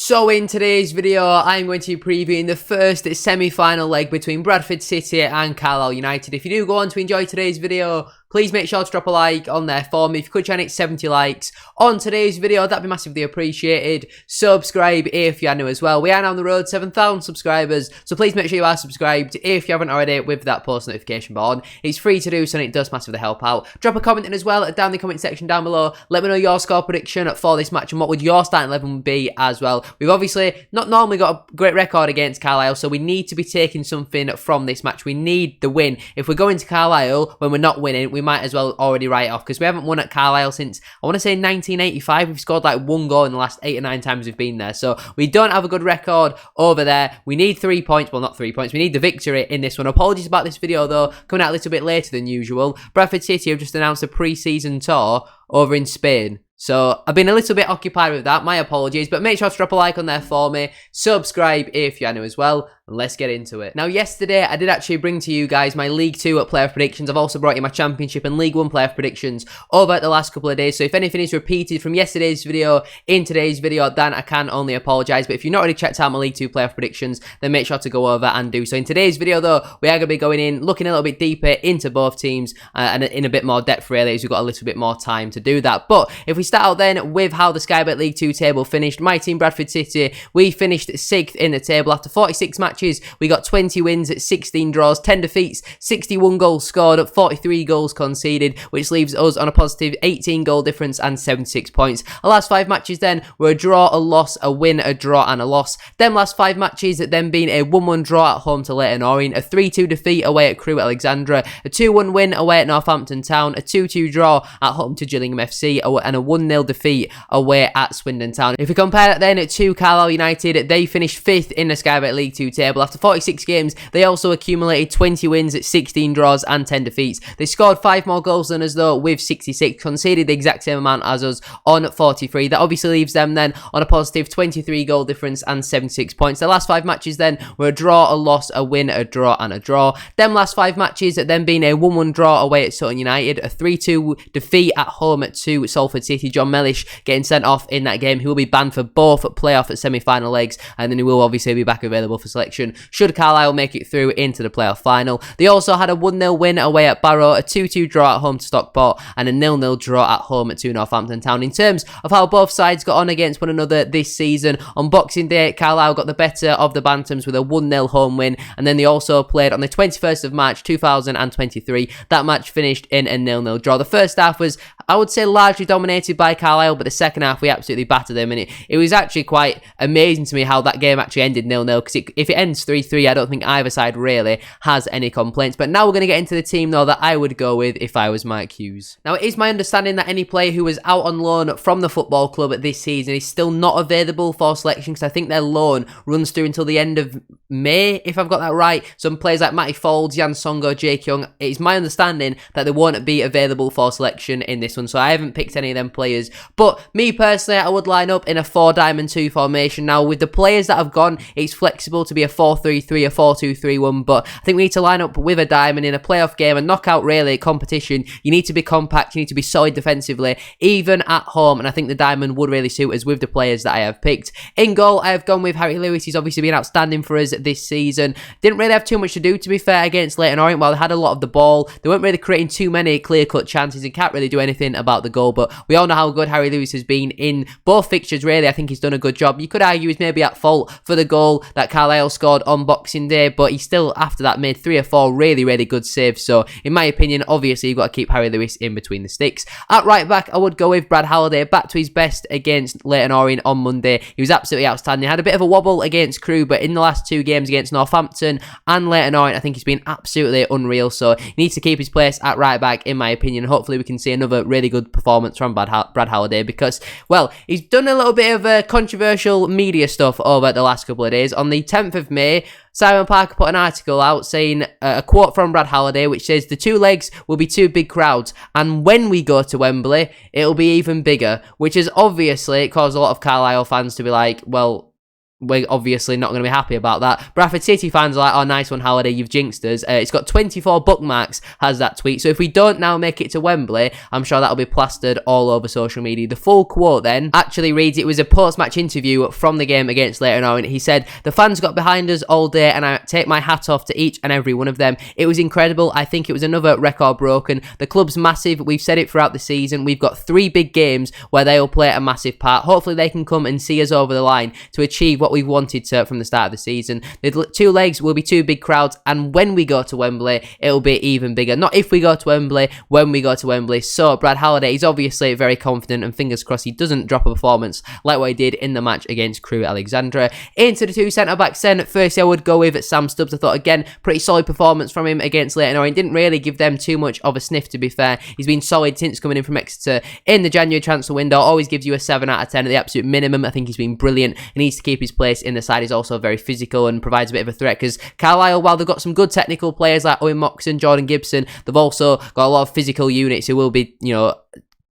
So in today's video, I'm going to be previewing the first semi-final leg between Bradford City and Carlisle United. If you do go on to enjoy today's video, please make sure to drop a like on there for me. If you could try and hit 70 likes on today's video, that'd be massively appreciated. Subscribe if you are new as well. We are now on the road 7,000 subscribers, so please make sure you are subscribed if you haven't already with that post notification bell on. It's free to do so and it does massively help out. Drop a comment in as well down in the comment section down below. Let me know your score prediction for this match and what would your starting 11 be as well. We've obviously not normally got a great record against Carlisle, so we need to be taking something from this match. We need the win. If we're going to Carlisle when we're not winning, we might as well already write it off, because we haven't won at Carlisle since, I want to say, 1985. We've scored like one goal in the last 8 or 9 times we've been there, so we don't have a good record over there. We need 3 points. Well, not 3 points. We need the victory in this one. Apologies about this video, though, coming out a little bit later than usual. Bradford City have just announced a pre-season tour over in Spain, so I've been a little bit occupied with that. My apologies, but make sure to drop a like on there for me. Subscribe if you're new as well. And let's get into it. Now, yesterday, I did actually bring to you guys my League 2 playoff predictions. I've also brought you my Championship and League 1 playoff predictions over the last couple of days. So if anything is repeated from yesterday's video in today's video, then I can only apologise. But if you've not already checked out my League 2 playoff predictions, then make sure to go over and do so. In today's video, though, we are going to be going in, looking a little bit deeper into both teams and in a bit more depth, really, as we've got a little bit more time to do that. But if we start out then with how the Sky Bet League 2 table finished, my team, Bradford City, we finished 6th in the table. After 46 matches, we got 20 wins, 16 draws, 10 defeats, 61 goals scored, 43 goals conceded, which leaves us on a positive 18 goal difference and 76 points. Our last 5 matches then were a draw, a loss, a win, a draw and a loss. Them last 5 matches then being a 1-1 draw at home to Lynn, a 3-2 defeat away at Crewe Alexandra, a 2-1 win away at Northampton Town, a 2-2 draw at home to Gillingham FC, and a 1-0 defeat away at Swindon Town. If we compare that then to Carlisle United, they finished 5th in the Sky Bet League 2 table. After 46 games, they also accumulated 20 wins, 16 draws and 10 defeats. They scored 5 more goals than us, though, with 66, conceded the exact same amount as us on 43. That obviously leaves them then on a positive 23 goal difference and 76 points. The last 5 matches then were a draw, a loss, a win, a draw and a draw. Them last 5 matches then being a 1-1 draw away at Sutton United, a 3-2 defeat at home to Salford City. John Mellish getting sent off in that game. He will be banned for both playoff semi-final legs, and then he will obviously be back available for selection should Carlisle make it through into the playoff final. They also had a 1-0 win away at Barrow, a 2-2 draw at home to Stockport, and a 0-0 draw at home to Northampton Town. In terms of how both sides got on against one another this season, on Boxing Day, Carlisle got the better of the Bantams with a 1-0 home win, and then they also played on the 21st of March 2023. That match finished in a 0-0 draw. The first half was, I would say, largely dominated by Carlisle, but the second half we absolutely battered them, and it was actually quite amazing to me how that game actually ended 0-0, because if it ends 3-3, I don't think either side really has any complaints. But now we're going to get into the team, though, that I would go with if I was Mike Hughes. Now, it is my understanding that any player who was out on loan from the football club this season is still not available for selection, because I think their loan runs through until the end of May, if I've got that right. Some players like Matty Folds, Jan Songo, Jake Young, it is my understanding that they won't be available for selection in this one, so I haven't picked any of them players. But me personally, I would line up in a 4-diamond-2 formation. Now, with the players that have gone, it's flexible to be a 4-3-3, a 4-2-3-1, but I think we need to line up with a diamond in a playoff game, a knockout really competition. You need to be compact, you need to be solid defensively, even at home, and I think the diamond would really suit us with the players that I have picked. In goal, I have gone with Harry Lewis. He's obviously been outstanding for us this season. Didn't really have too much to do, to be fair, against Leyton Orient. While they had a lot of the ball, they weren't really creating too many clear-cut chances and can't really do anything about the goal, but we all know how good Harry Lewis has been in both fixtures, really. I think he's done a good job. You could argue he's maybe at fault for the goal that Carlisle scored on Boxing Day, but he still, after that, made 3 or 4 really, really good saves. So, in my opinion, obviously, you've got to keep Harry Lewis in between the sticks. At right back, I would go with Brad Halliday, back to his best against Leyton Orient on Monday. He was absolutely outstanding. He had a bit of a wobble against Crewe, but in the last 2 games against Northampton and Leyton Orient, I think he's been absolutely unreal. So, he needs to keep his place at right back, in my opinion. Hopefully, we can see another really good performance from Brad Halliday, because, well, he's done a little bit of controversial media stuff over the last couple of days. On the 10th of May, Simon Parker put an article out saying a quote from Brad Halliday, which says, "The 2 legs will be 2 big crowds, and when we go to Wembley, it'll be even bigger," which has obviously caused a lot of Carlisle fans to be like, well, we're obviously not going to be happy about that. Bradford City fans are like, oh, nice one, Halliday, you've jinxed us. It's got 24 bookmarks, has that tweet. So if we don't now make it to Wembley, I'm sure that'll be plastered all over social media. The full quote then actually reads, it was a post-match interview from the game against Leyton Orient. He said, the fans got behind us all day and I take my hat off to each and every one of them. It was incredible. I think it was another record broken. The club's massive. We've said it throughout the season. We've got 3 big games where they'll play a massive part. Hopefully they can come and see us over the line to achieve what we've wanted to from the start of the season. The 2 legs will be 2 big crowds, and when we go to Wembley, it'll be even bigger. Not if we go to Wembley, when we go to Wembley. So Brad Halliday is obviously very confident, and fingers crossed he doesn't drop a performance like what he did in the match against Crewe Alexandra. Into the 2 centre-backs then. Firstly, I would go with Sam Stubbs. I thought, again, pretty solid performance from him against Leyton Orient. Didn't really give them too much of a sniff, to be fair. He's been solid since coming in from Exeter in the January transfer window. Always gives you a 7 out of 10 at the absolute minimum. I think he's been brilliant. He needs to keep his place in the side. He's also very physical and provides a bit of a threat, because Carlisle, while they've got some good technical players like Owen Moxon, Jordan Gibson, they've also got a lot of physical units who will be,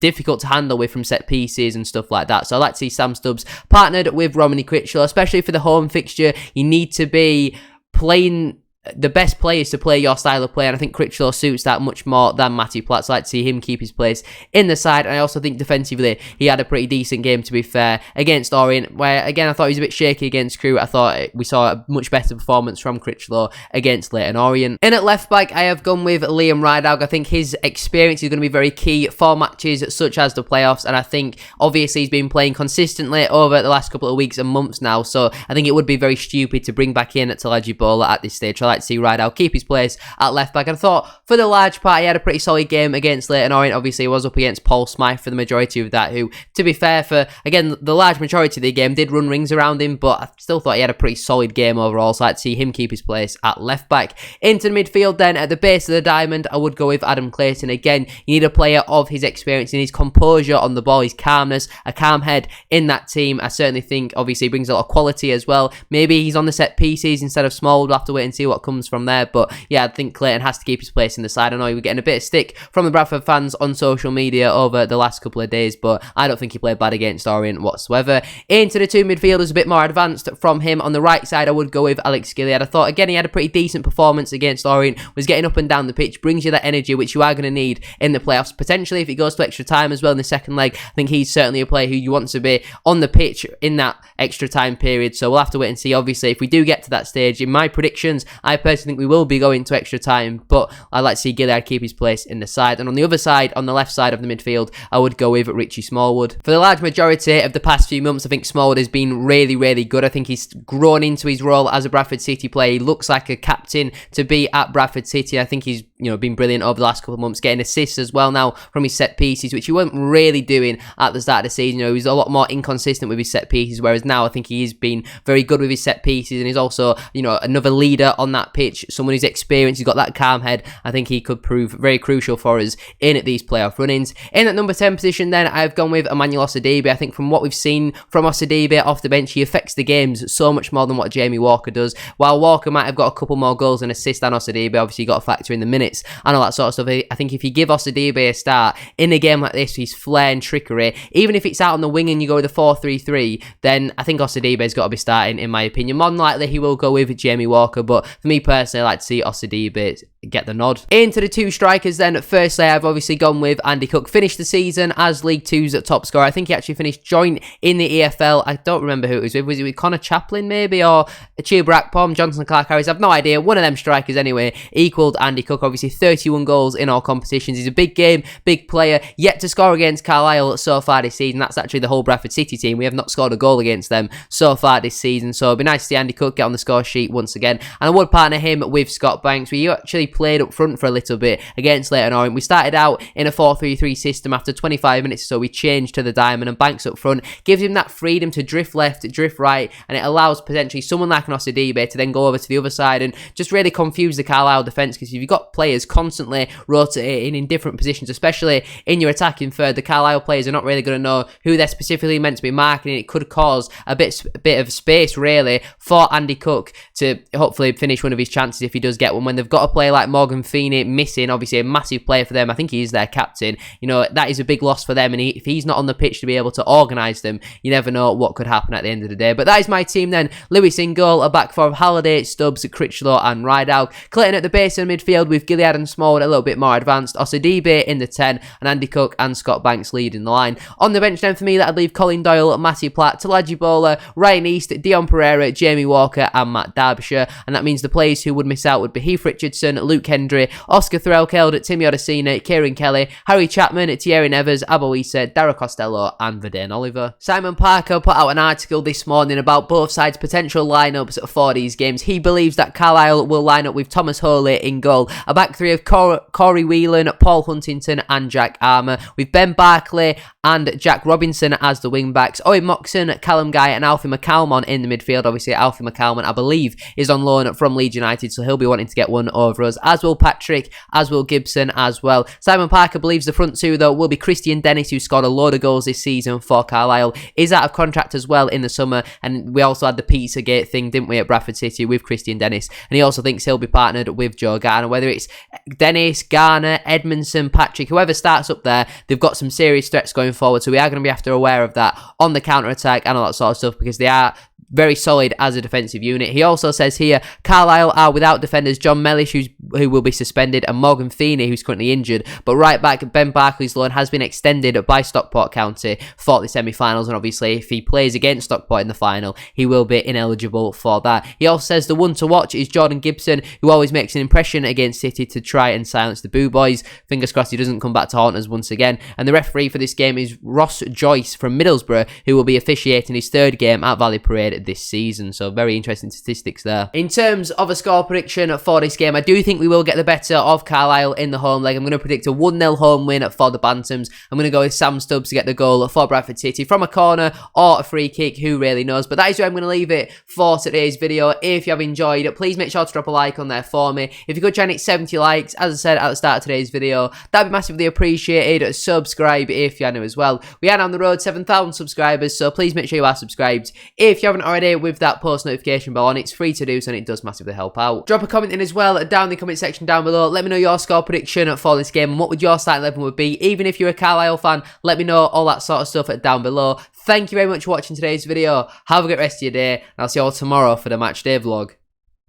difficult to handle with from set pieces and stuff like that. So I like to see Sam Stubbs partnered with Romany Critchlow, especially for the home fixture. You need to be playing the best players to play your style of play, and I think Critchlow suits that much more than Matty Platt. So I'd like to see him keep his place in the side. And I also think defensively he had a pretty decent game, to be fair, against Orient, where again I thought he was a bit shaky against Crewe. I thought we saw a much better performance from Critchlow against Leyton Orient. In at left back, I have gone with Liam Rideout. I think his experience is going to be very key for matches such as the playoffs, and I think obviously he's been playing consistently over the last couple of weeks and months now, so I think it would be very stupid to bring back in Talaji Bola at this stage. I like to see Rideout keep his place at left back. And I thought for the large part he had a pretty solid game against Leyton Orient. Obviously he was up against Paul Smythe for the majority of that, who, to be fair, for again the large majority of the game did run rings around him, but I still thought he had a pretty solid game overall, so I'd see him keep his place at left back. Into the midfield then, at the base of the diamond, I would go with Adam Clayton. Again, you need a player of his experience and his composure on the ball, his calmness, a calm head in that team. I certainly think obviously he brings a lot of quality as well. Maybe he's on the set pieces instead of Small. We'll have to wait and see what comes from there, but yeah, I think Clayton has to keep his place in the side. I know he was getting a bit of stick from the Bradford fans on social media over the last couple of days, but I don't think he played bad against Orient whatsoever. Into the 2 midfielders, a bit more advanced from him. On the right side, I would go with Alex Gilliard. I thought, again, he had a pretty decent performance against Orient, was getting up and down the pitch, brings you that energy which you are going to need in the playoffs. Potentially, if it goes to extra time as well in the second leg, I think he's certainly a player who you want to be on the pitch in that extra time period, so we'll have to wait and see. Obviously, if we do get to that stage, in my predictions, I personally think we will be going to extra time, but I'd like to see Gilliard keep his place in the side. And on the other side, on the left side of the midfield, I would go with Richie Smallwood. For the large majority of the past few months, I think Smallwood has been really, really good. I think he's grown into his role as a Bradford City player. He looks like a captain to be at Bradford City. I think he's been brilliant over the last couple of months, getting assists as well now from his set pieces, which he wasn't really doing at the start of the season. He was a lot more inconsistent with his set pieces, whereas now I think he's been very good with his set pieces, and he's also, another leader on that pitch, someone who's experienced, he's got that calm head. I think he could prove very crucial for us in these playoff run-ins. In at number 10 position then, I've gone with Emmanuel Osidibe. I think from what we've seen from Osidibe off the bench, he affects the games so much more than what Jamie Walker does. While Walker might have got a couple more goals and assists than Osidibe, obviously you got to factor in the minutes and all that sort of stuff. I think if you give Osidibe a start in a game like this, his flair and trickery, even if it's out on the wing and you go with a 4-3-3, then I think Osidibe's got to be starting, in my opinion. More than likely he will go with Jamie Walker, but for me personally, I like to see Osidibe get the nod. Into the 2 strikers then. Firstly, I've obviously gone with Andy Cook. Finished the season as League Two's top scorer. I think he actually finished joint in the EFL. I don't remember who it was with. Was it with Connor Chaplin maybe, or Achille Brackpom, Johnson Clark Harris? I've no idea. One of them strikers anyway equalled Andy Cook. Obviously 31 goals in all competitions. He's a big game, big player, yet to score against Carlisle so far this season. That's actually the whole Bradford City team. We have not scored a goal against them so far this season, so it'd be nice to see Andy Cook get on the score sheet once again. And I would partner him with Scott Banks. We actually played up front for a little bit against Leyton Orient. We started out in a 4-3-3 system. After 25 minutes or so, we changed to the diamond, and Banks up front gives him that freedom to drift left, drift right, and it allows potentially someone like an Osidibe to then go over to the other side and just really confuse the Carlisle defence, because if you've got players constantly rotating in different positions, especially in your attacking third, the Carlisle players are not really going to know who they're specifically meant to be marking, and it could cause a bit of space really for Andy Cook to hopefully finish one of his chances if he does get one. When they've got a player like Morgan Feeney missing, obviously a massive player for them. I think he is their captain. You know, that is a big loss for them, and if he's not on the pitch to be able to organise them, you never know what could happen at the end of the day. But that is my team then. Lewis in goal, a back four of Halliday, Stubbs, Critchlow and Rideout. Clayton at the base of the midfield with Gilead and Smallwood a little bit more advanced. Osadibe in the 10 and Andy Cook and Scott Banks leading the line. On the bench then for me, that'd leave Colin Doyle, Matty Platt, Talaji Bowler, Ryan East, Dion Pereira, Jamie Walker and Matt Derbyshire. And that means the players who would miss out would be Heath Richardson, Luke Hendry, Oscar Threlkeld, Timmy Odesina, Kieran Kelly, Harry Chapman, Thierry Nevers, Aboisa, Dara Costello and Verdane Oliver. Simon Parker put out an article this morning about both sides' potential lineups for these games. He believes that Carlisle will line up with Thomas Hurley in goal, a back three of Corey Whelan, Paul Huntington and Jack Armour, with Ben Barclay and Jack Robinson as the wing backs, Owen Moxon, Callum Guy and Alfie McCalmon in the midfield. Obviously Alfie McCalmon, I believe, is on loan from Leeds United, so he'll be wanting to get one over us, as will Patrick, as will Gibson as well. Simon Parker believes the front two though will be Christian Dennis, who scored a load of goals this season for Carlisle, is out of contract as well in the summer, and we also had the Pizzagate thing, didn't we, at Bradford City with Christian Dennis, and he also thinks he'll be partnered with Joe Garner. Whether it's Dennis, Garner, Edmondson, Patrick, whoever starts up there, they've got some serious threats going forward, so we are going to be after aware of that on the counter-attack and all that sort of stuff, because they are very solid as a defensive unit. He also says here, Carlisle are without defenders John Mellish, who will be suspended, and Morgan Feeney, who's currently injured. But right back, Ben Barclay's loan has been extended by Stockport County for the semi-finals, and obviously if he plays against Stockport in the final, he will be ineligible for that. He also says the one to watch is Jordan Gibson, who always makes an impression against City to try and silence the Boo Boys. Fingers crossed he doesn't come back to haunt us once again. And the referee for this game is Ross Joyce from Middlesbrough, who will be officiating his third game at Valley Parade this season, so very interesting statistics there. In terms of a score prediction for this game, I do think we will get the better of Carlisle in the home leg. I'm going to predict a 1-0 home win for the Bantams. I'm going to go with Sam Stubbs to get the goal for Bradford City from a corner or a free kick, who really knows. But that is where I'm going to leave it for today's video. If you have enjoyed it, please make sure to drop a like on there for me. If you could try and hit 70 likes, as I said at the start of today's video, that'd be massively appreciated. Subscribe if you're new as well. We are on the road 7,000 subscribers, so please make sure you are subscribed. If you haven't already, with that post notification bell on, it's free to do so, and it does massively help out. Drop a comment in as well down in the comment section down below. Let me know your score prediction for this game and what would your starting 11 would be. Even if you're a Carlisle fan, let me know all that sort of stuff down below. Thank you very much for watching today's video. Have a great rest of your day, and I'll see you all tomorrow for the match day vlog.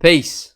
Peace.